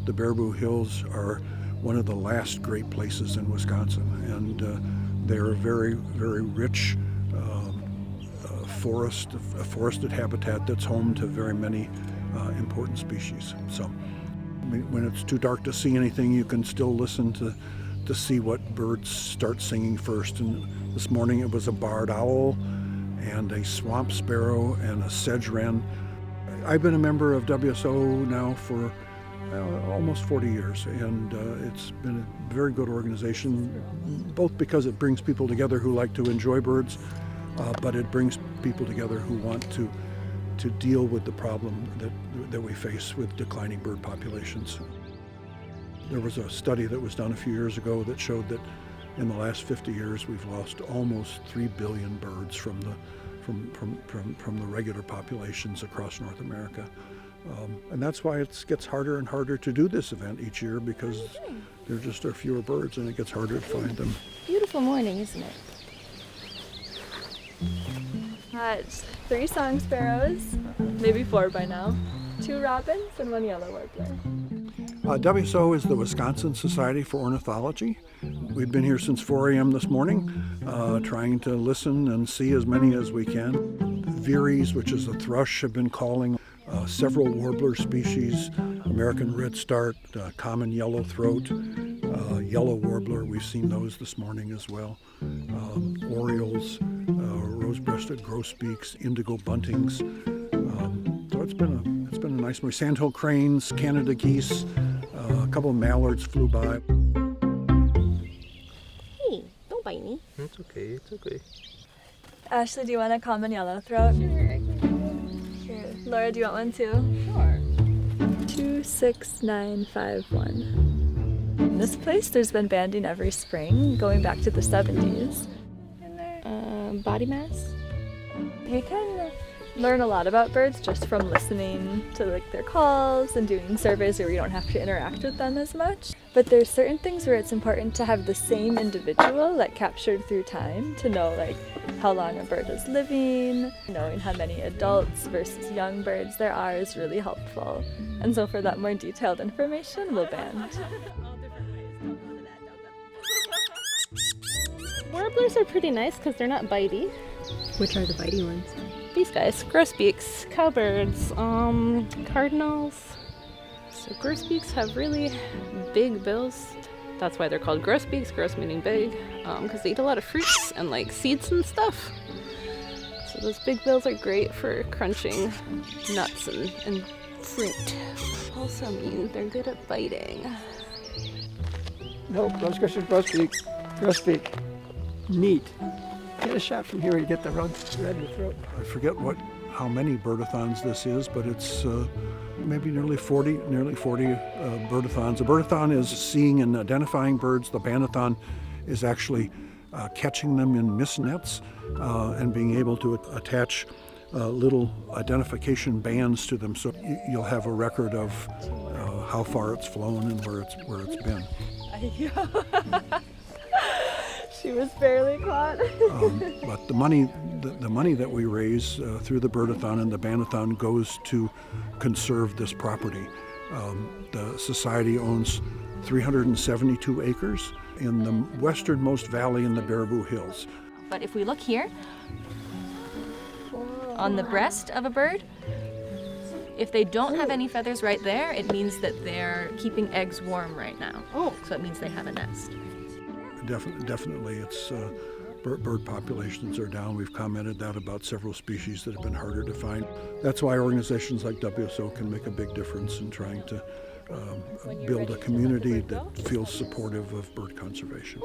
The Baraboo Hills are one of the last great places in Wisconsin, and they're a very, very rich forested habitat that's home to very many important species. So when it's too dark to see anything, you can still listen to see what birds start singing first. And this morning it was a barred owl and a swamp sparrow and a sedge wren. I've been a member of WSO now for almost 40 years, and it's been a very good organization, both because it brings people together who like to enjoy birds, but it brings people together who want to deal with the problem that we face with declining bird populations. There was a study that was done a few years ago that showed that in the last 50 years we've lost almost 3 billion birds from the regular populations across North America. And that's why it gets harder and harder to do this event each year, because there just are fewer birds and it gets harder to find them. Beautiful morning, isn't it? It's 3 song sparrows, maybe 4 by now, 2 robins and 1 yellow warbler. WSO is the Wisconsin Society for Ornithology. We've been here since 4 a.m. this morning, trying to listen and see as many as we can. Veeries, which is a thrush, have been calling. Several warbler species, American redstart, common yellowthroat, yellow warbler, we've seen those this morning as well. Orioles, rose-breasted grosbeaks, indigo buntings. So it's been a nice morning. Sandhill cranes, Canada geese, a couple of mallards flew by. Hey, don't bite me. It's okay, it's okay. Ashley, do you want a common yellowthroat? Sure. Here. Laura, do you want one too? Sure. 26951. In this place, there's been banding every spring, going back to the 70s. Body mass. You can learn a lot about birds just from listening to their calls and doing surveys where you don't have to interact with them as much. But there's certain things where it's important to have the same individual captured through time to know how long a bird is living. Knowing how many adults versus young birds there are is really helpful. And so for that more detailed information, we'll band. Warblers are pretty nice because they're not bitey. Which are the bitey ones? These guys, grosbeaks, cowbirds, cardinals. So grosbeaks have really big bills. That's why they're called grosbeaks, gross meaning big, because they eat a lot of fruits and seeds and stuff. So those big bills are great for crunching nuts and fruit. Also mean they're good at biting. No, rose-crested grosbeak. Neat. Get a shot from here, you get the red in the throat. I forget how many birdathons this is, but it's maybe nearly 40 birdathons. A birdathon is seeing and identifying birds. The bandathon is actually catching them in mist nets and being able to attach little identification bands to them, so you'll have a record of how far it's flown and where it's been. She was barely caught. But the money that we raise through the birdathon and the bandathon goes to conserve this property. The society owns 372 acres in the westernmost valley in the Baraboo Hills. But if we look here, on the breast of a bird, if they don't have any feathers right there, it means that they're keeping eggs warm right now. Oh. So it means they have a nest. Definitely, it's bird populations are down. We've commented that about several species that have been harder to find. That's why organizations like WSO can make a big difference in trying to build a community that feels supportive of bird conservation.